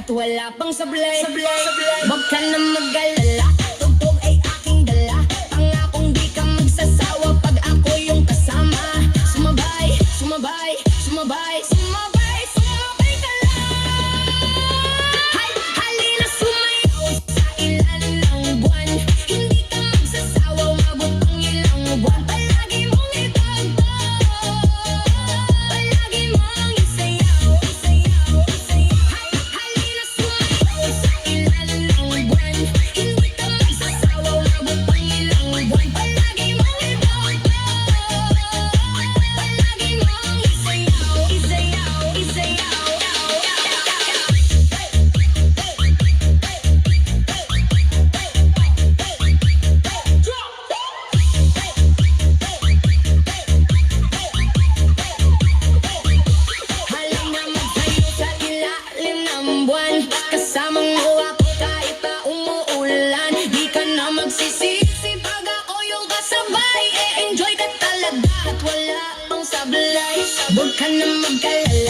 at wala pang sablay. Huwag ka na mag-alala, tugtog ay aking dala. Pangakong di ka magsasawa pag ako yung kasama. Sumabay, sumabay, sumabay, sumabay, sumabay ka lang. Halina sumayaw sa ilan ng buwan. Hindi ka magsasawa, umabot ang ilang buwan. Palagi mong itagtag, palagi mong isayaw, isayaw, isayaw. Halina sumayaw sa ilan ng buwan. Hindi ka magsasawa, umabot ang ilang buwan. Palagi mong itagtag, palagi mong isayaw, isayaw, isayaw. Halina magtayo sa ilalim ng buwan. Kasamang mo ako kahit na umuulan. Di ka na magsisisi pag ako yung kasabay. E-enjoy ka talaga at wala pang sablay. Huwag ka na magkalala,